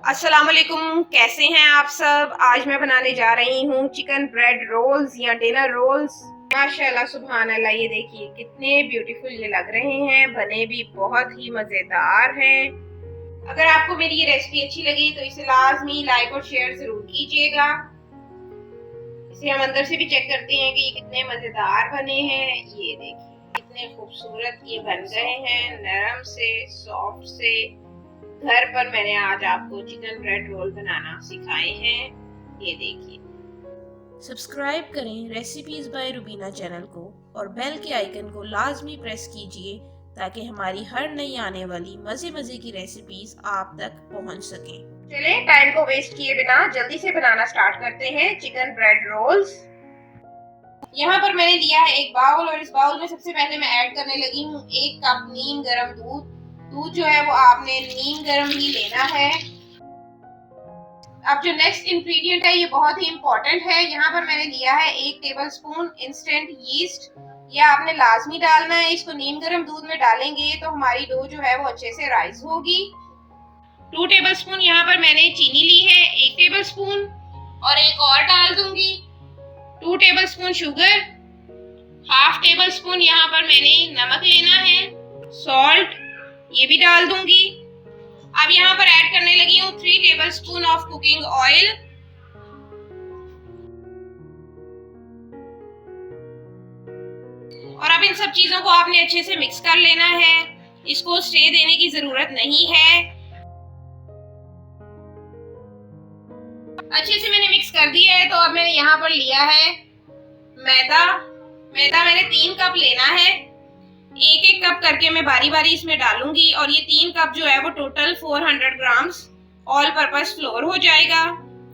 अस्सलाम वालेकुम, कैसे हैं आप सब। आज मैं बनाने जा रही हूँ चिकन ब्रेड रोल्स या डिनर रोल्स। माशाल्लाह सुभान अल्लाह, ये देखिए कितने ब्यूटीफुल ये लग रहे हैं, बने भी बहुत ही मजेदार हैं। अगर आपको मेरी ये रेसिपी अच्छी लगी तो इसे लाजमी लाइक और शेयर जरूर कीजिएगा। इसे हम अंदर से भी चेक करते हैं कि ये कितने मजेदार बने हैं। ये देखिए कितने खूबसूरत ये बन गए हैं, नरम से सॉफ्ट से। घर पर मैंने आज आपको चिकन ब्रेड रोल बनाना सिखाए हैं। ये देखिए। सब्सक्राइब करें रेसिपीज बाय रुबीना चैनल को और बेल के आइकन को लाजमी प्रेस कीजिए ताकि हमारी हर नई आने वाली मजे मजे की रेसिपीज आप तक पहुंच सकें। चलिए टाइम को वेस्ट किए बिना जल्दी से बनाना स्टार्ट करते हैं चिकन ब्रेड रोल्स। यहाँ पर मैंने लिया है एक बाउल और इस बाउल में सबसे पहले मैं ऐड करने लगी हूँ 1 कप नीम गरम दूध। दूध जो है वो आपने नीम गरम ही लेना है। अब जो नेक्स्ट इंग्रेडिएंट है ये बहुत ही इंपॉर्टेंट है। यहाँ पर मैंने लिया है 1 टेबलस्पून इंस्टेंट यीस्ट। ये आपने लाजमी डालना है। इसको नीम गर्म दूध में डालेंगे तो हमारी डो जो है वो अच्छे से राइज होगी। 2 टेबलस्पून यहाँ पर मैंने चीनी ली है, 1 टेबलस्पून और एक और डाल दूंगी। 2 tablespoon sugar, half table spoon यहाँ पर मैंने नमक लेना है, सॉल्ट ये भी डाल दूंगी। अब यहाँ पर ऐड करने लगी हूँ 3 टेबलस्पून ऑफ कुकिंग ऑयल। और अब इन सब चीजों को आपने अच्छे से मिक्स कर लेना है। इसको स्टे देने की जरूरत नहीं है। अच्छे से मैंने मिक्स कर दिया है। तो अब मैंने यहाँ पर लिया है मैदा। मैदा मैंने 3 कप लेना है। एक एक कप करके मैं बारी बारी इसमें डालूंगी और ये 3 कप जो है वो total 400 grams all purpose floor हो जाएगा।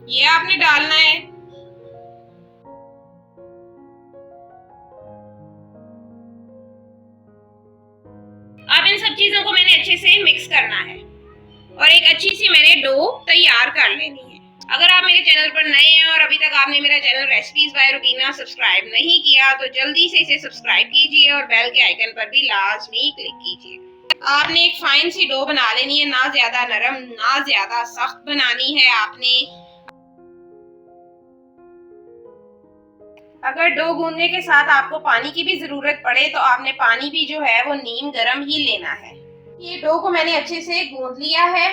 ये आपने डालना है। अब इन सब चीजों को मैंने अच्छे से मिक्स करना है और एक अच्छी सी मैंने डो तैयार कर लेनी है। अगर आप मेरे चैनल पर नए हैं और अभी तक आपने मेरा channel recipes by Rubina subscribe नहीं किया तो जल्दी से इसे सब्सक्राइब कीजिए और बेल के आइकन पर भी लाजमी क्लिक कीजिए। आपने एक फाइन सी डो बना लेनी है, ना ज्यादा नरम ना ज्यादा सख्त बनानी है आपने। अगर डो गूंदने के साथ आपको पानी की भी जरूरत पड़े तो आपने पानी भी जो है वो नीम गरम ही लेना है। ये डो को मैंने अच्छे से गूंद लिया है।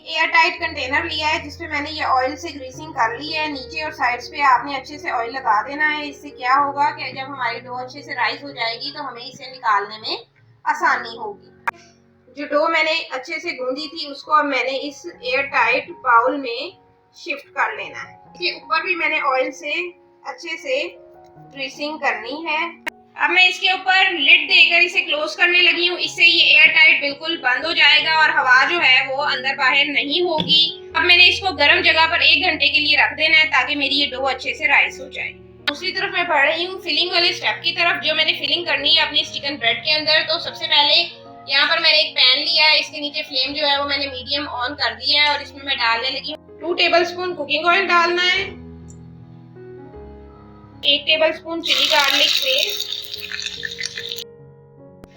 एयर टाइट कंटेनर लिया है जिसपे मैंने ये ऑयल से ग्रीसिंग कर ली है। नीचे और साइड्स पे आपने अच्छे से ऑयल लगा देना है। इससे क्या होगा कि जब हमारी डो अच्छे से राइज हो जाएगी तो हमें इसे निकालने में आसानी होगी। जो डो मैंने अच्छे से गूंदी थी उसको अब मैंने इस एयर टाइट बाउल में शिफ्ट कर लेना है। इसके ऊपर भी मैंने ऑयल से अच्छे से ग्रीसिंग करनी है। अब मैं इसके ऊपर लिड देकर इसे क्लोज करने लगी हूँ। इससे ये एयर टाइट बिल्कुल बंद हो जाएगा और हवा जो है वो अंदर बाहर नहीं होगी। अब मैंने इसको गर्म जगह पर 1 घंटे के लिए रख देना है ताकि मेरी ये डो अच्छे से राइस हो जाए। दूसरी तरफ मैं बढ़ रही हूँ फिलिंग वाले स्टेप की तरफ। जो मैंने फिलिंग करनी है अपनी चिकन ब्रेड के अंदर। तो सबसे पहले यहाँ पर मैंने एक पैन लिया है। इसके नीचे फ्लेम जो है वो मैंने मीडियम ऑन कर दिया है और इसमें मैं डालने लगी हूँ 2 टेबलस्पून कुकिंग ऑयल डालना है, 1 टेबलस्पून चिली गार्लिक पेस्ट।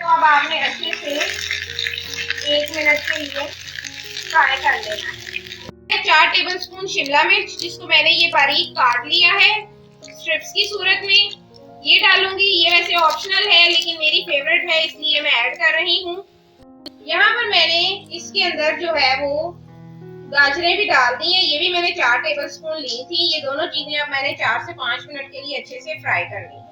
तो अब आपने अच्छे से 1 मिनट के लिए फ्राई कर लेना है। 4 टेबलस्पून शिमला मिर्च जिसको मैंने ये बारीक काट लिया है स्ट्रिप्स की सूरत में, ये डालूंगी। ये वैसे ऑप्शनल है लेकिन मेरी फेवरेट है इसलिए मैं ऐड कर रही हूँ। यहाँ पर मैंने इसके अंदर जो है वो गाजरें भी डाल दी है। ये भी मैंने 4 टेबलस्पून ली थी। ये दोनों चीजें अब मैंने 4 से 5 मिनट के लिए अच्छे से फ्राई करनी है।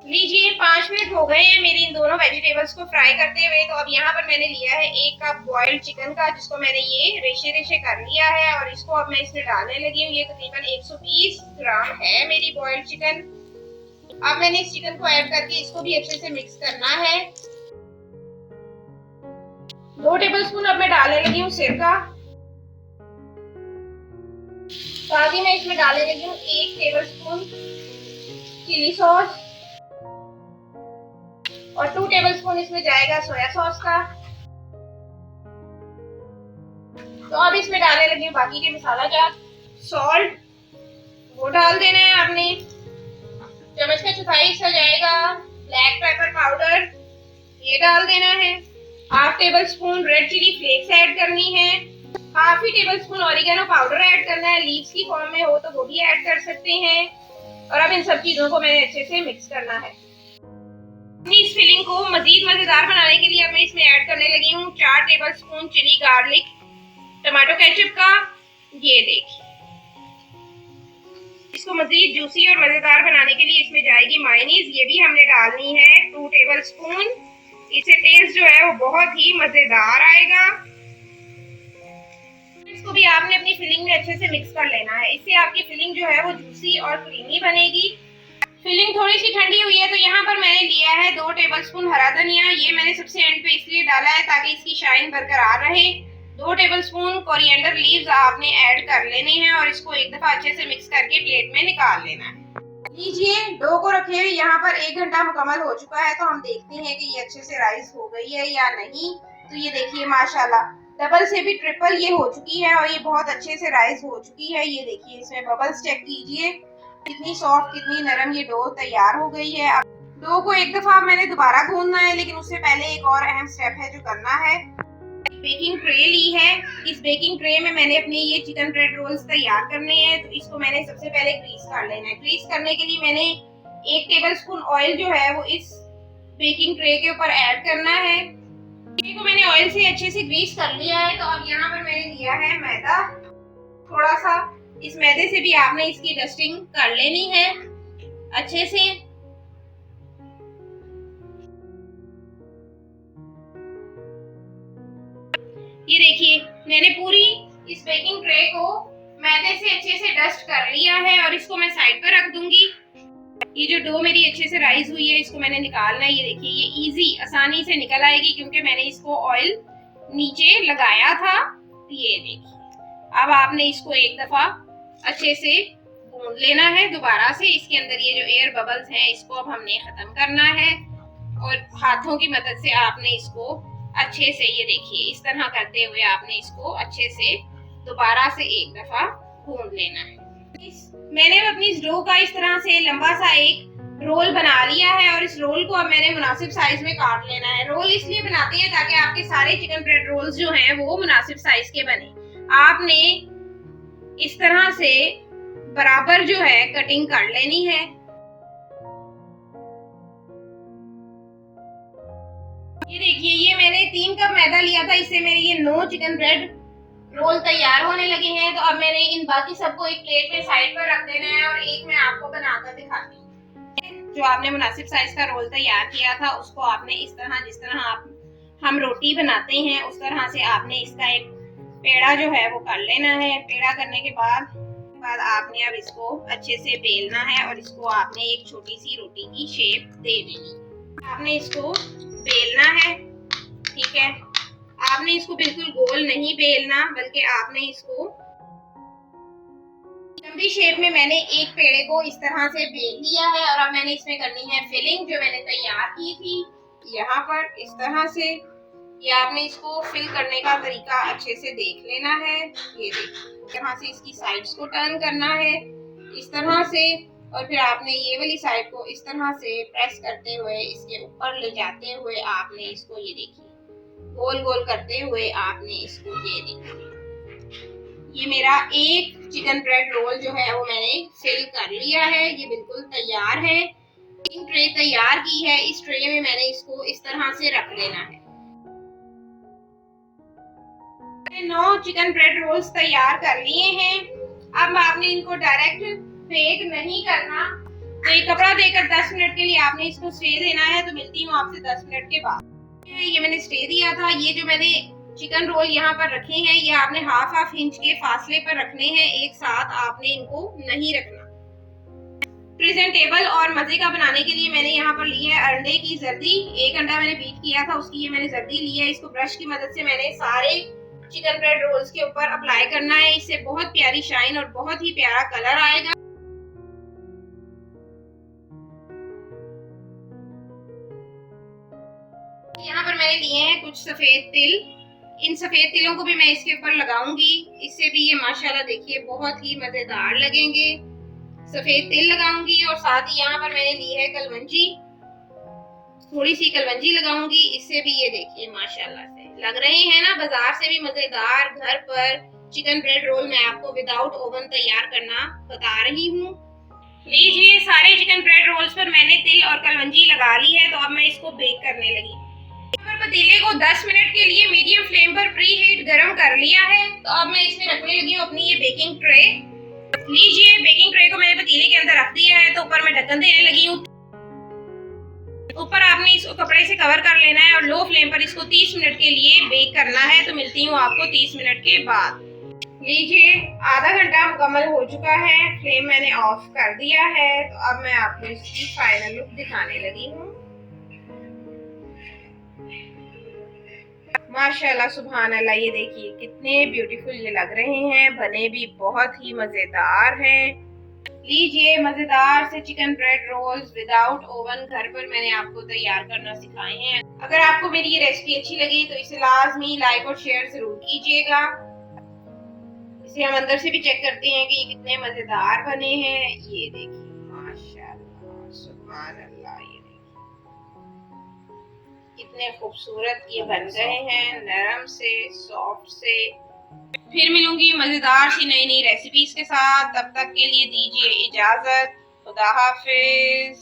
लीजिए 5 मिनट हो गए हैं मेरी इन दोनों वेजिटेबल्स को फ्राई करते हुए। तो अब यहाँ पर मैंने लिया है 1 कप बॉइल्ड चिकन का जिसको मैंने ये रेशे रेशे कर लिया है और इसको अब मैं इसमें डालने लगी हूँ। ये तकरीबन 120 ग्राम है मेरी बॉइल्ड चिकन। अब मैंने इस चिकन को ऐड करके इसको भी अच्छे से मिक्स करना है। 2 टेबलस्पून अब मैं डालने लगी हूँ सिरका। साथ ही मैं इसमें डालने लगी हूँ 1 टेबलस्पून चिली सॉस और 2 टेबलस्पून इसमें जाएगा सोया सॉस का। तो अब इसमें डालने लगी हूँ बाकी के मसाला जात। सॉल्ट वो डाल देना है आपने। चम्मच का चौथाई हिस्सा जाएगा ब्लैक पेपर पाउडर, ये डाल देना है। Half tablespoon red chilli flakes add करनी है। हाफ ही tablespoon oregano powder add करना है, लीव्स की फॉर्म में हो तो वो भी ऐड कर सकते हैं। और अब इन सब चीजों को मैंने अच्छे से मिक्स करना है। अपनी इस फिलिंग को मजीद मजेदार बनाने के लिए अब मैं इसमें ऐड करने लगी हूँ 4 tablespoon chilli garlic tomato ketchup का। ये देखिए, इसको मजीद जूसी और मजेदार बनाने के लिए इसमें जाएगी मायोनीज, ये भी हमने डालनी है 2 टेबल स्पून। इससे टेस्ट जो है वो बहुत ही मजेदार आएगा। इसको भी आपने अपनी फिलिंग में अच्छे से मिक्स कर लेना है, इससे आपकी फिलिंग जो है वो जूसी और क्रीमी बनेगी। फिलिंग थोड़ी सी ठंडी हुई है तो यहाँ पर मैंने लिया है 2 टेबल स्पून हरा धनिया, ये मैंने सबसे एंड पे इसलिए डाला है ताकि इसकी शाइन बरकरार रहे। 2 टेबल स्पून कोरिएंडर लीव्स आपने ऐड कर लेने हैं और इसको एक दफा अच्छे से मिक्स करके प्लेट में निकाल लेना है। लीजिए, डो को रखे हुए यहाँ पर 1 घंटा मुकम्मल हो चुका है, तो हम देखते हैं कि ये अच्छे से राइस हो गई है या नहीं। तो ये देखिए माशाल्लाह डबल से भी ट्रिपल ये हो चुकी है और ये बहुत अच्छे से राइस हो चुकी है। ये देखिए, इसमें बबल्स चेक कीजिए, कितनी सॉफ्ट कितनी नरम ये डो तैयार हो गई है। डो को एक दफा मैंने दोबारा गूंदना है, लेकिन उससे पहले एक और अहम स्टेप है जो करना है। बेकिंग ट्रे ली है, इस बेकिंग ट्रे में मैंने अपने ये चिकन ब्रेड रोल्स तैयार करने हैं। तो इसको मैंने सबसे पहले ग्रीस कर लेना है। ग्रीस करने के लिए मैंने 1 टेबल स्पून ऑयल जो है वो इस बेकिंग ट्रे के ऊपर ऐड करना है। ट्रे को मैंने ऑयल से अच्छे से ग्रीस कर लिया है। तो अब यहाँ पर मैंने लिया है मैदा, थोड़ा सा इस मैदे से भी आपने इसकी डस्टिंग कर लेनी है अच्छे से। ये देखिए, मैंने पूरी इस बेकिंग ट्रे को मैदे से अच्छे से डस्ट कर लिया है और इसको मैं साइड पर रख दूंगी। ये जो डो मेरी अच्छे से राइज हुई है, इसको मैंने निकालना है। ये देखिए, ये इजी आसानी से निकल आएगी क्योंकि मैंने इसको ऑयल नीचे लगाया था। ये देखिए, अब आपने इसको एक दफा अच्छे से गूंद लेना है दोबारा से। इसके अंदर ये जो एयर बबल्स हैं इसको अब हमने खत्म करना है और हाथों की मदद से आपने इसको अच्छे से, ये देखिए, इस तरह करते हुए आपने इसको अच्छे से दोबारा से एक दफा गूंद लेना है। मैंने अपनी इस डो का इस तरह से लंबा सा एक रोल बना लिया है और इस रोल को अब मैंने मुनासिब साइज में काट लेना है। रोल इसलिए बनाते हैं ताकि आपके सारे चिकन ब्रेड रोल्स जो हैं वो मुनासिब साइज के बने। आपने इस तरह से बराबर जो है कटिंग कर लेनी है। ये देखिए, ये मैंने 3 कप मैदा लिया था, इससे मेरे ये 9 चिकन ब्रेड रोल तैयार होने लगे हैं। तो अब मैंने इन बाकी सबको एक प्लेट में साइड पर रख देना है और एक मैं आपको बनाकर दिखाती हूँ। जो आपने मुनासिब साइज का रोल तैयार किया था उसको आपने इस तरह, जिस तरह हम रोटी बनाते हैं उस तरह से आपने इसका एक पेड़ा जो है वो कर लेना है। पेड़ा करने के बाद आपने अब इसको अच्छे से बेलना है और इसको आपने एक छोटी सी रोटी की शेप दे देनी। आपने इसको बेलना है, ठीक है। आपने इसको बिल्कुल गोल नहीं बेलना, बल्कि आपने इसको लंबी शेप में, मैंने एक पेड़े को इस तरह से बेल लिया है और अब मैंने इसमें करनी है फिलिंग जो मैंने तैयार की थी यहाँ पर इस तरह से। ये आपने इसको फिल करने का तरीका अच्छे से देख लेना है। ये देखिए, यहाँ से इसकी साइड्स को टर्न करना है इस तरह से और फिर आपने ये वाली साइड को इस तरह से प्रेस करते हुए इसके ऊपर ले जाते हुए आपने इसको, ये देखिए, गोल गोल करते हुए आपने इसको, ये देखिए, ये मेरा एक चिकन ब्रेड रोल जो है वो मैंने फिल कर लिया है। ये बिल्कुल तैयार है। ट्रे तैयार की है, इस ट्रे में मैंने इसको इस तरह से रख लेना है। 9 चिकन ब्रेड रोल्स तैयार कर लिए हैं। अब आपने इनको डायरेक्ट बेक नहीं करना, तो एक कपड़ा देकर 10 मिनट के लिए आपने इसको स्टे देना है। तो मिलती हूँ आपसे 10 मिनट के बाद। ये मैंने स्टे दिया था। ये जो मैंने चिकन रोल यहाँ पर रखे हैं ये आपने हाफ इंच के फासले पर रखने हैं, एक साथ आपने इनको नहीं रखना। प्रेजेंटेबल और मजे का बनाने के लिए मैंने यहाँ पर ली है अंडे की जर्दी। 1 अंडा मैंने बीट किया था, उसकी ये मैंने जर्दी ली है। इसको ब्रश की मदद से मैंने सारे चिकन ब्रेड रोल्स के ऊपर अप्लाई करना है। इससे बहुत प्यारी शाइन और बहुत ही प्यारा कलर आएगा। यहाँ पर मैंने लिए हैं कुछ सफेद तिल। इन सफेद तिलों को भी मैं इसके ऊपर लगाऊंगी, इससे भी ये माशाल्लाह देखिए बहुत ही मजेदार लगेंगे। सफेद तिल लगाऊंगी और साथ ही यहाँ पर मैंने ली है कलवंजी, थोड़ी सी कलवंजी लगाऊंगी। इससे भी ये देखिए माशाल्लाह से लग रहे हैं ना बाजार से भी मजेदार। घर पर चिकन ब्रेड रोल मैं आपको विदाउट ओवन तैयार करना बता रही हूँ। लीजिए सारे चिकन ब्रेड रोल्स पर मैंने तिल और कलवंजी लगा ली है, तो अब मैं इसको बेक करने लगी। पतीले को 10 मिनट के लिए मीडियम फ्लेम पर प्री हीट गरम कर लिया है, तो अब मैं इसमें रखने लगी हूँ अपनी ये बेकिंग ट्रे। लीजिए बेकिंग ट्रे को मैंने पतीले के अंदर रख दिया है, तो ऊपर मैं ढक्कन देने लगी हूँ। ऊपर आपने इसको कपड़े से कवर कर लेना है और लो फ्लेम पर इसको 30 मिनट के लिए बेक करना है। तो मिलती हूँ आपको 30 मिनट के बाद। लीजिए आधा घंटा मुकम्मल हो चुका है, फ्लेम मैंने ऑफ कर दिया है। तो अब मैं आपको इसकी फाइनल लुक दिखाने लगी हूँ। माशाल्लाह सुभान अल्लाह, ये देखिए कितने ब्यूटीफुल ये लग रहे हैं, बने भी बहुत ही मजेदार हैं। लीजिए मजेदार से chicken bread rolls without oven घर पर मैंने आपको तैयार करना सिखाए हैं। अगर आपको मेरी ये रेसिपी अच्छी लगी तो इसे लाजमी लाइक और शेयर जरूर कीजिएगा। इसे हम अंदर से भी चेक करते हैं कि ये कितने मजेदार बने हैं। ये देखिए माशाल्लाह सुभान अल्लाह, ये कितने खूबसूरत ये बन गए हैं, नरम से सॉफ्ट से। फिर मिलूंगी मजेदार सी नई नई रेसिपीज के साथ, तब तक के लिए दीजिए इजाजत। खुदा हाफिज।